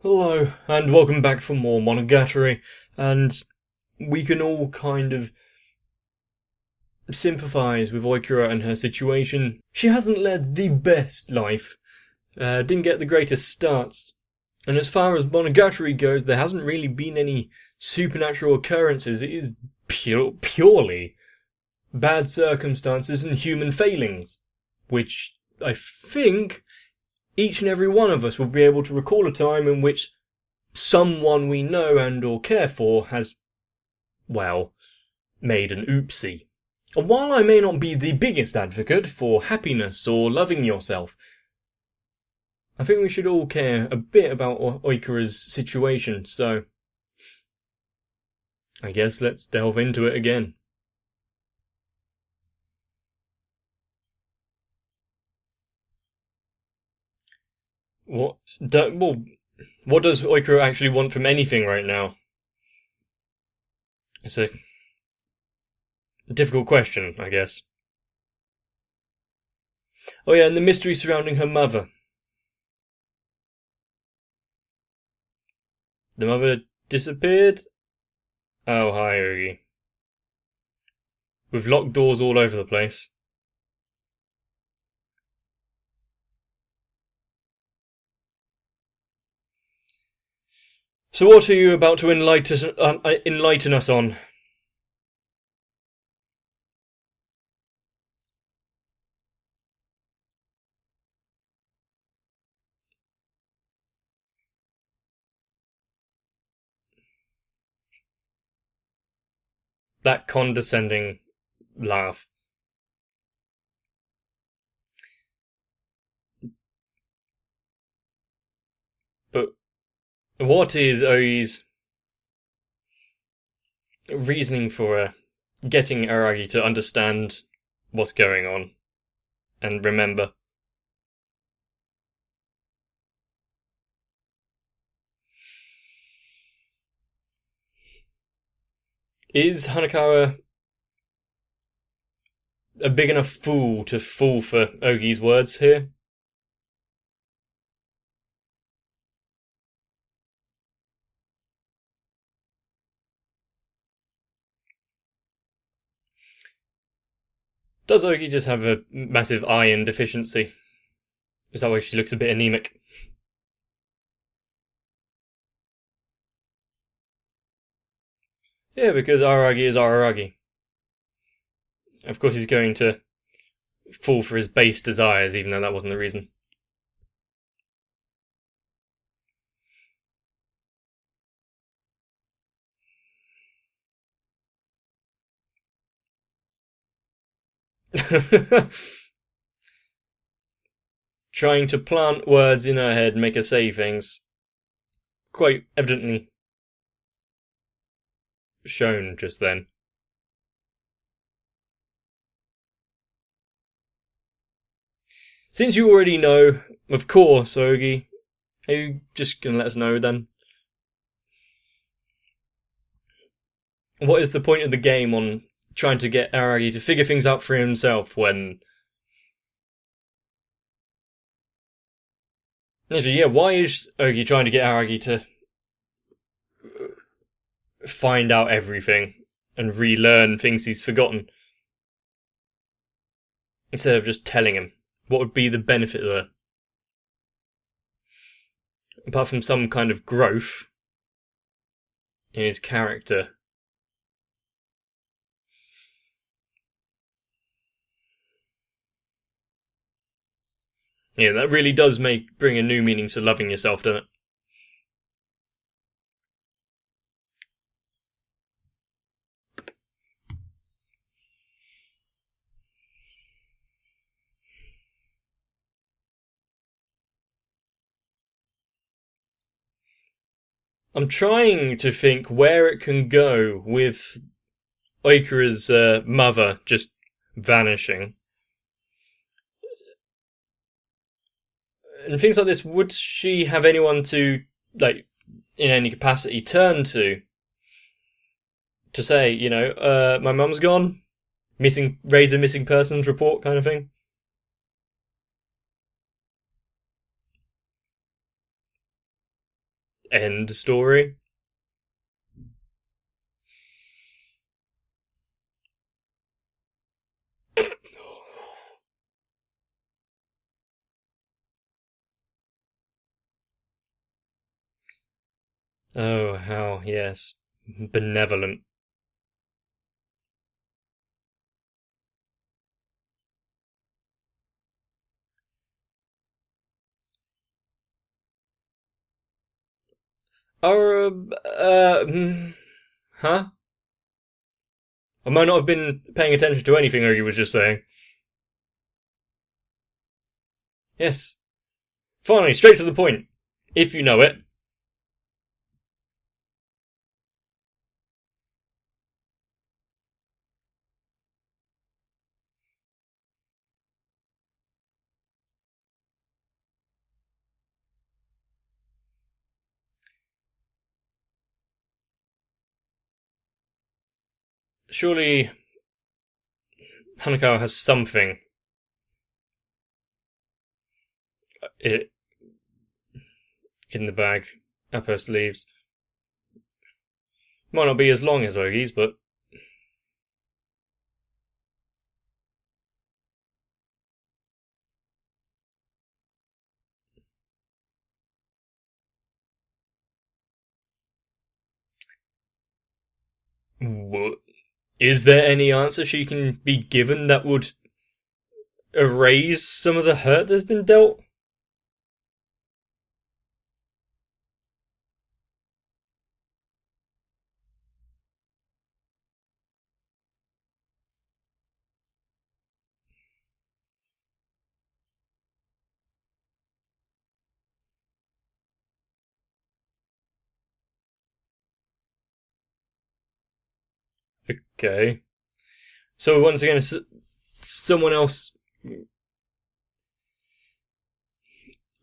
Hello, and welcome back for more Monogatari, and we can all kind of sympathise with Oikura and her situation. She hasn't led the best life, didn't get the greatest starts, and as far as Monogatari goes, there hasn't really been any supernatural occurrences. It is purely bad circumstances and human failings, which I think each and every one of us will be able to recall a time in which someone we know and or care for has, well, made an oopsie. And while I may not be the biggest advocate for happiness or loving yourself, I think we should all care a bit about Oikura's situation, so I guess let's delve into it again. What does Oikura actually want from anything right now? It's a difficult question, I guess. Oh yeah, and the mystery surrounding her mother. The mother disappeared? Oh, hi, Oogie. With locked doors all over the place. So what are you about to enlighten us on? That condescending laugh. But what is Oi's reasoning for getting Aragi to understand what's going on and remember? Is Hanakawa a big enough fool to fall for Ogi's words here? Does Ogi just have a massive iron deficiency? Is that why she looks a bit anemic? Yeah, because Aragi is Aragi. Of course he's going to fall for his base desires, even though that wasn't the reason. Trying to plant words in her head, make her say things. Quite evidently shown just then. Since you already know, of course, Ogi, are you just gonna let us know then? What is the point of the game on trying to get Aragi to figure things out for himself when... Actually, yeah, why is Ogi trying to get Aragi to find out everything and relearn things he's forgotten? Instead of just telling him. What would be the benefit there? Apart from some kind of growth in his character. Yeah, that really does bring a new meaning to loving yourself, doesn't it? I'm trying to think where it can go with Oikura's mother just vanishing. And things like this, would she have anyone to, like, in any capacity, turn to say, my mum's gone? Raise a missing persons report kind of thing? end story. Oh, how, yes. Benevolent. Huh? I might not have been paying attention to anything Ogi was just saying. Yes. Finally, straight to the point. If you know it. Surely Hanako has something in the bag up her sleeves. Might not be as long as Ogi's, but is there any answer she can be given that would erase some of the hurt that's been dealt? Okay. So once again, someone else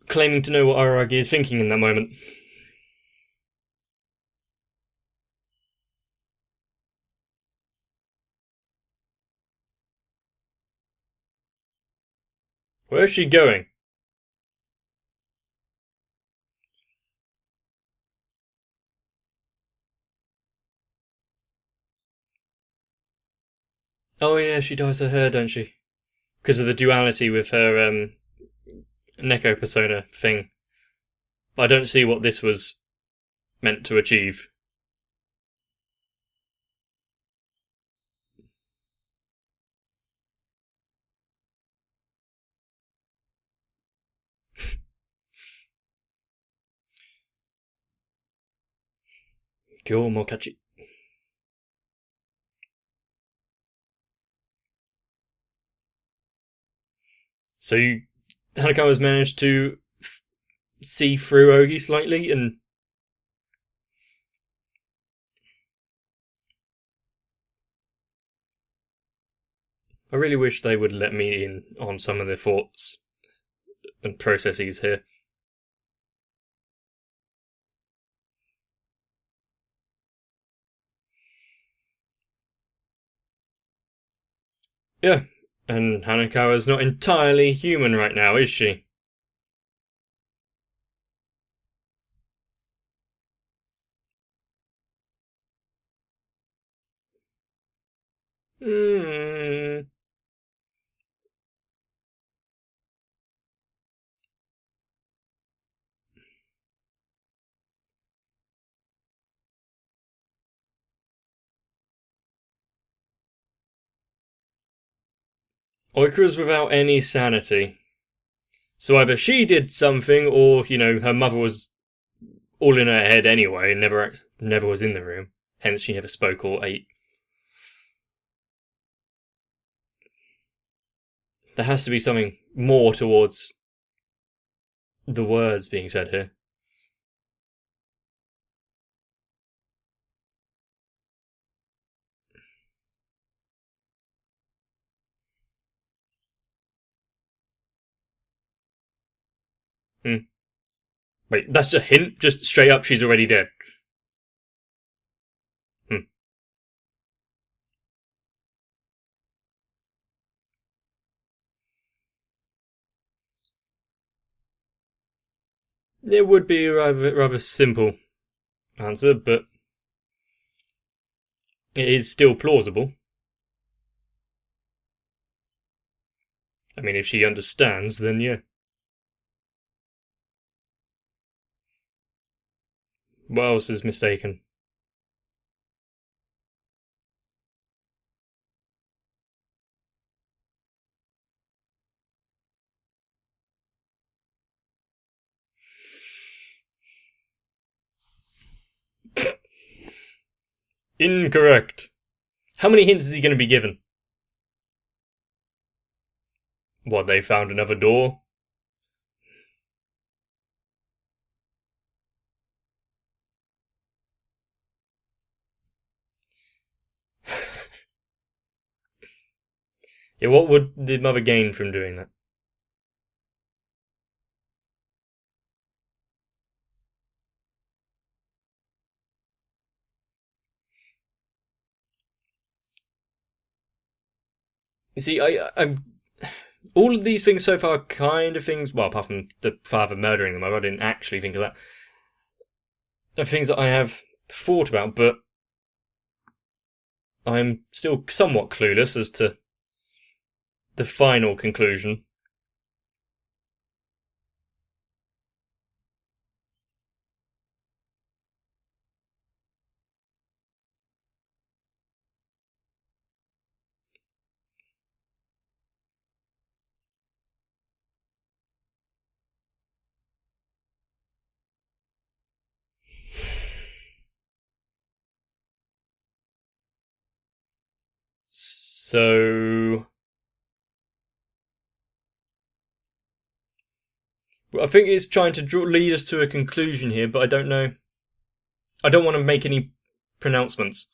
claiming to know what Araragi is thinking in that moment. Where is she going? Oh yeah, she dyes her hair, don't she? Because of the duality with her Neko persona thing. I don't see what this was meant to achieve. Kyo Mokachi. So Hanako has managed to see through Ogi slightly, and I really wish they would let me in on some of their thoughts and processes here. Yeah, and Hanako is not entirely human right now, is she? Hmm. Oikura's without any sanity. So either she did something, or, her mother was all in her head anyway, and never was in the room. Hence, she never spoke or ate. There has to be something more towards the words being said here. Wait, that's a hint? Just straight up, she's already dead. Hmm. It would be a rather simple answer, but it is still plausible. I mean, if she understands, then yeah. What else is mistaken? Incorrect. How many hints is he going to be given? What, they found another door? Yeah, what would the mother gain from doing that? You see, I'm all of these things so far are kind of things. Well, apart from the father murdering them, I didn't actually think of that. Are things that I have thought about, but I'm still somewhat clueless as to the final conclusion. So I think it's trying to lead us to a conclusion here, but I don't know. I don't want to make any pronouncements.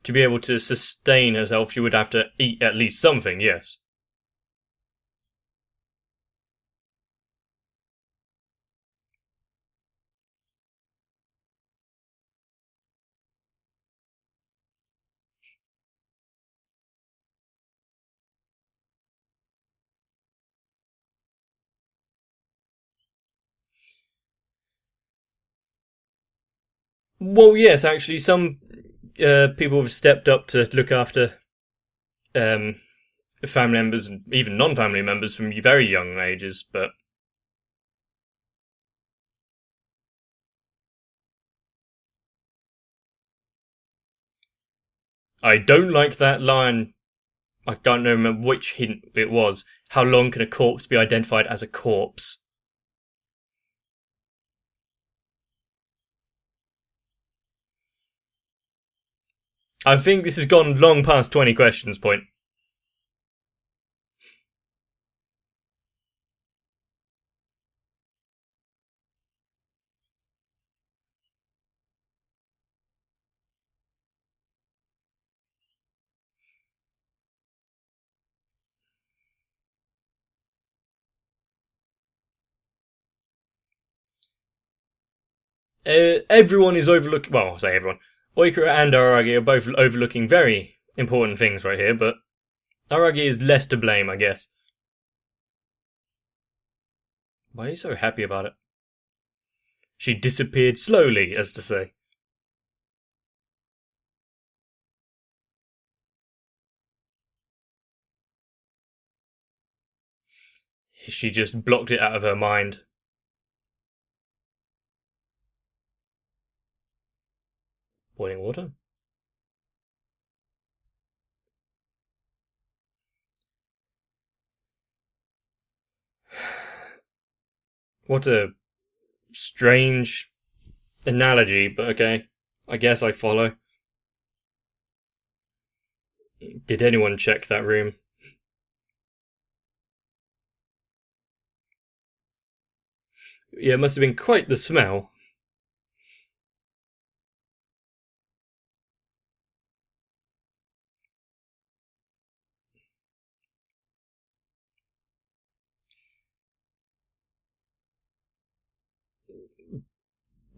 To be able to sustain herself, she would have to eat at least something, yes. Well, yes, actually, some people have stepped up to look after um, family members and even non-family members from very young ages, but I don't like that line. I can't remember which hint it was. How long can a corpse be identified as a corpse? I think this has gone long past 20 questions point. Everyone is overlooking. Well, I'll say everyone. Oikura and Aragi are both overlooking very important things right here, but Aragi is less to blame, I guess. Why are you so happy about it? She disappeared slowly, as to say. She just blocked it out of her mind. Boiling water? What a strange analogy, but okay. I guess I follow. Did anyone check that room? Yeah, it must have been quite the smell.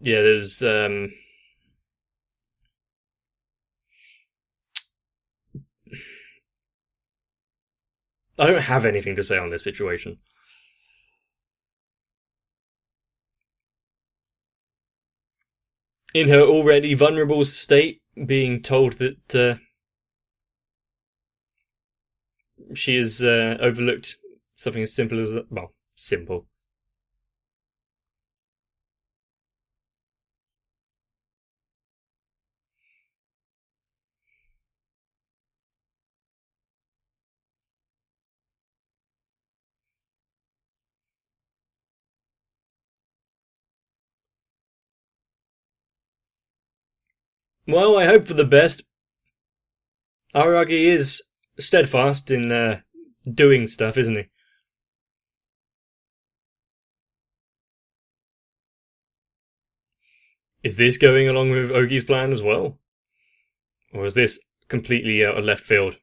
Yeah, there's I don't have anything to say on this situation. In her already vulnerable state, being told that she has overlooked something as simple as, well, simple. Well, I hope for the best. Aragi is steadfast in doing stuff, isn't he? Is this going along with Ogi's plan as well? Or is this completely out of left field?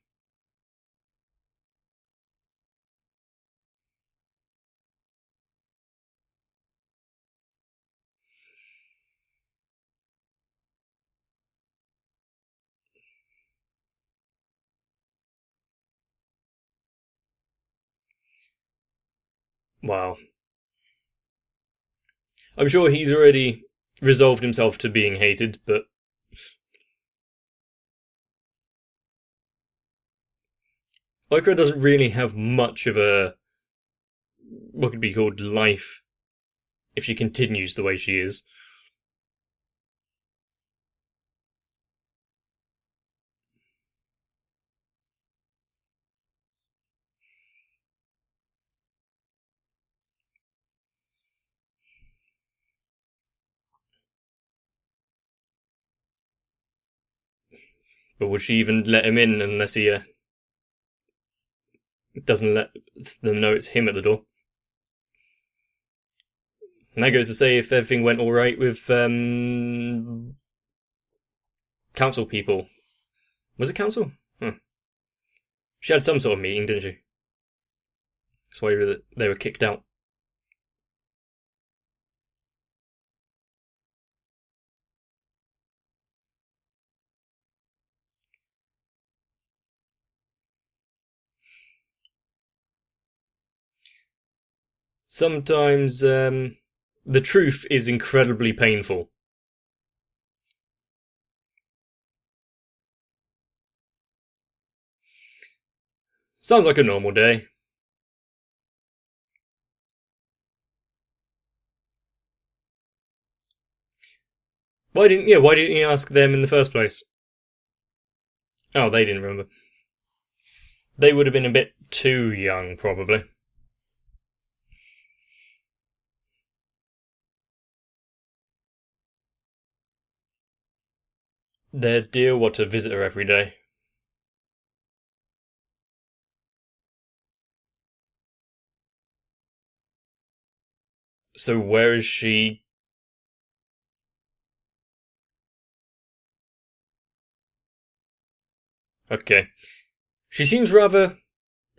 Wow. I'm sure he's already resolved himself to being hated, but Okra doesn't really have much of a, what could be called, life if she continues the way she is. But would she even let him in unless he doesn't let them know it's him at the door? And that goes to say if everything went alright with council people. Was it council? She had some sort of meeting, didn't she? That's why they were kicked out. Sometimes the truth is incredibly painful. Sounds like a normal day. Why didn't you ask them in the first place? Oh, they didn't remember. They would have been a bit too young, probably. Their deal was to visit her every day. So where is she? Okay. She seems rather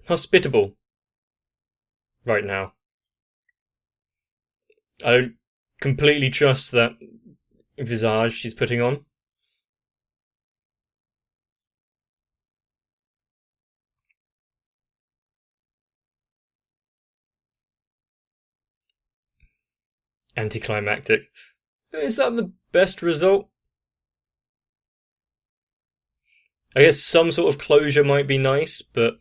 hospitable right now. I don't completely trust that visage she's putting on. Anticlimactic. Is that the best result? I guess some sort of closure might be nice, but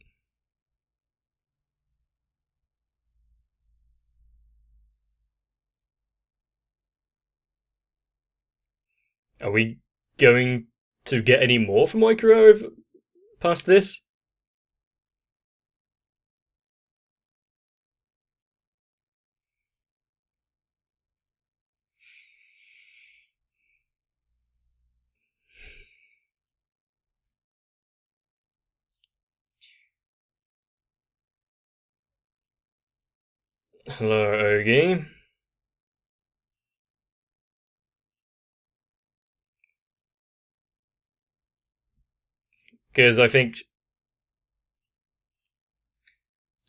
are we going to get any more from Oikuro past this? Hello, Ogi. Because I think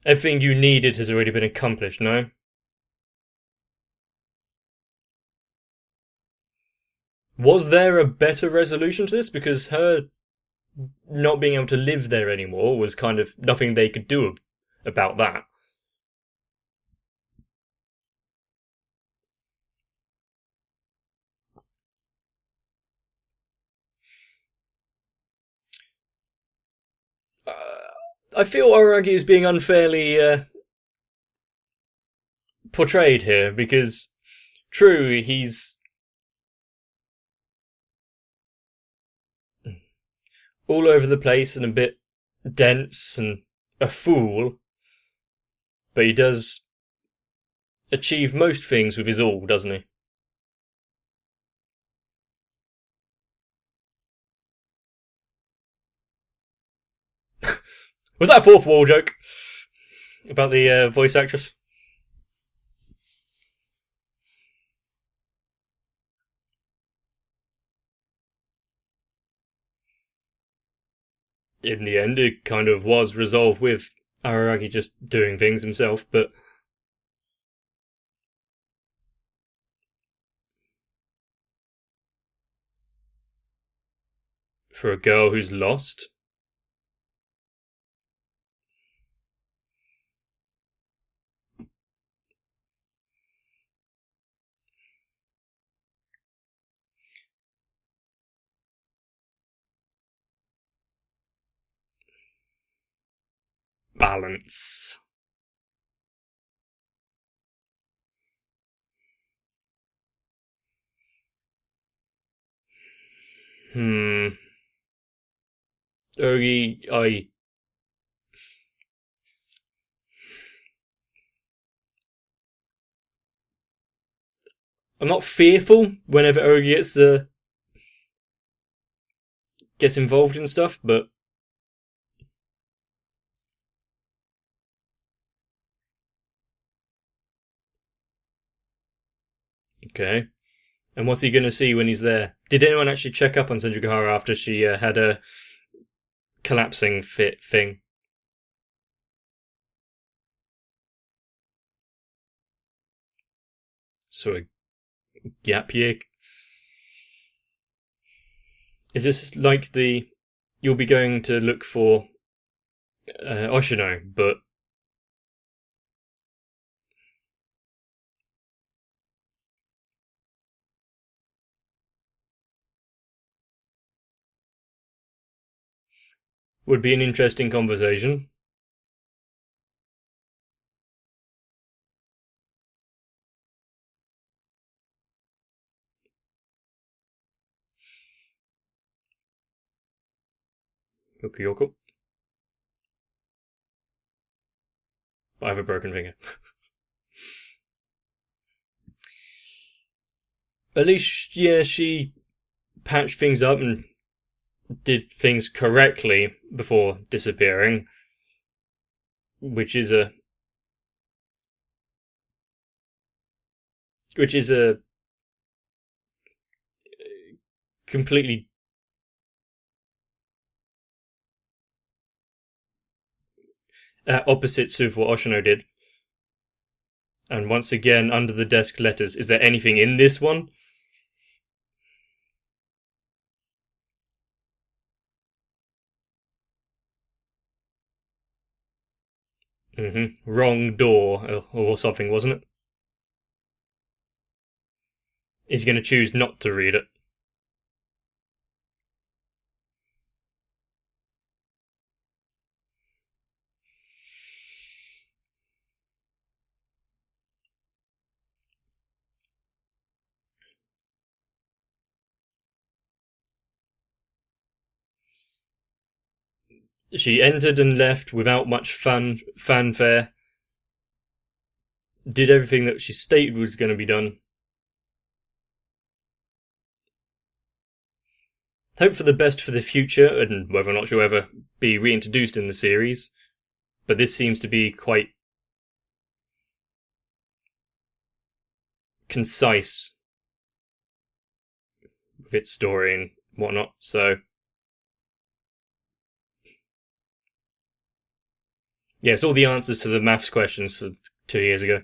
everything you needed has already been accomplished, no? Was there a better resolution to this? Because her not being able to live there anymore was kind of nothing they could do about that. I feel Aragi is being unfairly portrayed here, because true, he's all over the place and a bit dense and a fool, but he does achieve most things with his all, doesn't he? Was that a fourth wall joke about the voice actress? In the end, it kind of was resolved with Araragi just doing things himself, but for a girl who's lost, balance. Hmm. I'm not fearful whenever Ogi gets involved in stuff, but okay. And what's he going to see when he's there? Did anyone actually check up on Senjugahara after she had a collapsing fit thing? Sort of gap year. Is this like the you'll be going to look for Oshino, but would be an interesting conversation. Yoko. I have a broken finger. At least, yeah, she patched things up and did things correctly before disappearing, which is a completely opposites of what Oshino did. And once again, under the desk letters. Is there anything in this one? Wrong door or something, wasn't it? Is he going to choose not to read it? She entered and left without much fanfare. Did everything that she stated was going to be done. Hope for the best for the future, and whether or not she'll ever be reintroduced in the series. But this seems to be quite concise with its story and whatnot, so yeah, it's all the answers to the maths questions for 2 years ago.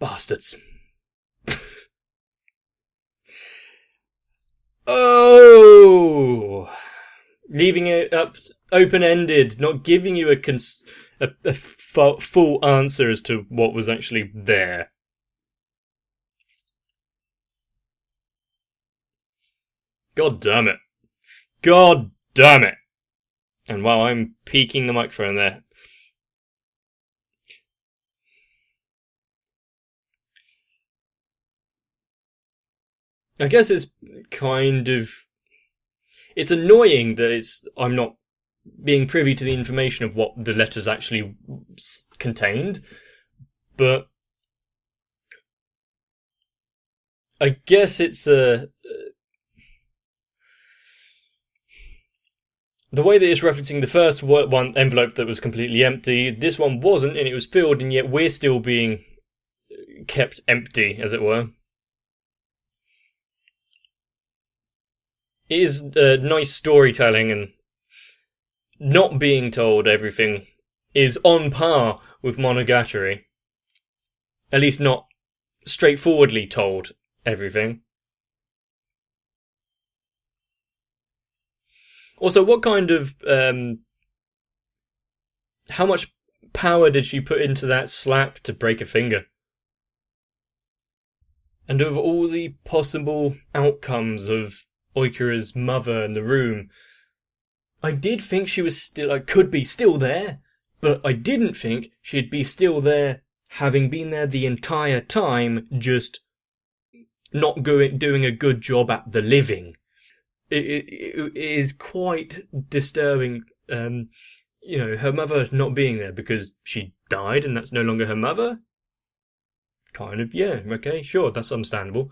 Bastards. Oh! Leaving it up open-ended, not giving you a full answer as to what was actually there. God damn it. God damn it. And while I'm peeking the microphone there. I guess it's kind of... It's annoying that I'm not being privy to the information of what the letters actually contained, but I guess it's the way that it's referencing the first one envelope that was completely empty, this one wasn't, and it was filled, and yet we're still being kept empty, as it were. It is nice storytelling, and not being told everything is on par with Monogatari. At least not straightforwardly told everything. Also, what kind of... how much power did she put into that slap to break a finger? And of all the possible outcomes of Oikura's mother in the room, I did think she was could be still there, but I didn't think she'd be still there, having been there the entire time, just not doing a good job at the living. It is quite disturbing, her mother not being there because she died and that's no longer her mother. Kind of, yeah, okay, sure, that's understandable.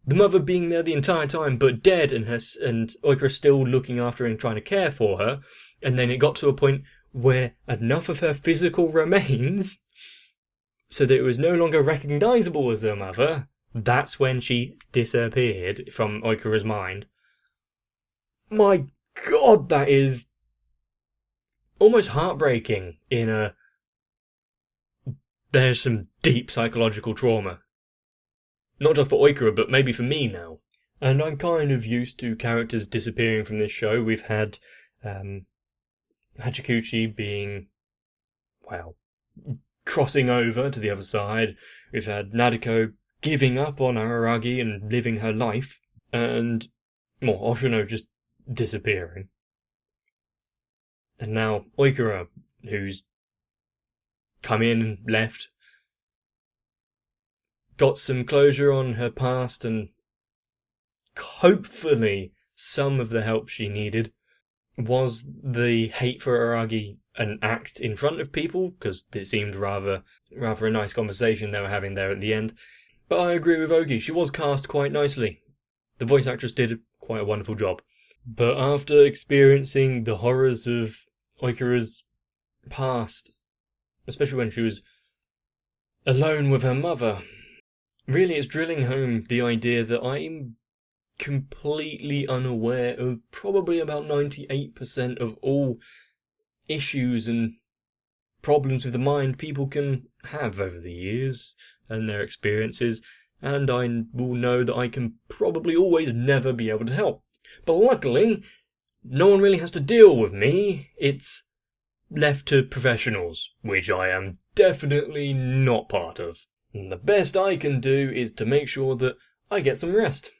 The mother being there the entire time, but dead, and Oikura still looking after her and trying to care for her, and then it got to a point where enough of her physical remains, so that it was no longer recognisable as her mother. That's when she disappeared from Oikura's mind. My God, that is almost heartbreaking. There's some deep psychological trauma. Not just for Oikura, but maybe for me now. And I'm kind of used to characters disappearing from this show. We've had Hachikuchi being, crossing over to the other side. We've had Nadeko giving up on Araragi and living her life. And, Oshino just disappearing. And now Oikura, who's come in and left, got some closure on her past and hopefully some of the help she needed. Was the hate for Aragi an act in front of people? Because it seemed rather a nice conversation they were having there at the end. But I agree with Ogi, she was cast quite nicely. The voice actress did quite a wonderful job. But after experiencing the horrors of Oikura's past, especially when she was alone with her mother, really it's drilling home the idea that I'm completely unaware of probably about 98% of all issues and problems with the mind people can have over the years and their experiences, and I will know that I can probably always never be able to help. But luckily, no one really has to deal with me. It's left to professionals, which I am definitely not part of. And the best I can do is to make sure that I get some rest.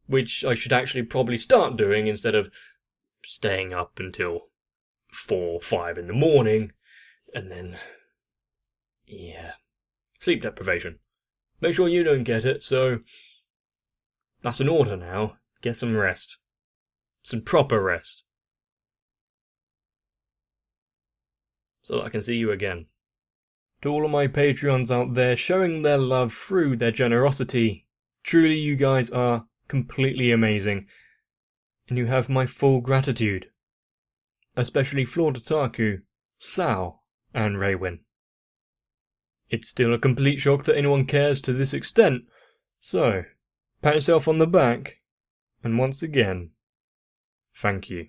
Which I should actually probably start doing instead of staying up until 4, 5 in the morning. And then, sleep deprivation. Make sure you don't get it, so that's an order now. Get some rest. Some proper rest. So that I can see you again. To all of my Patreons out there showing their love through their generosity, truly you guys are completely amazing, and you have my full gratitude. Especially Flordotaku, Sal, and Raywin. It's still a complete shock that anyone cares to this extent, so pat yourself on the back, and once again, thank you.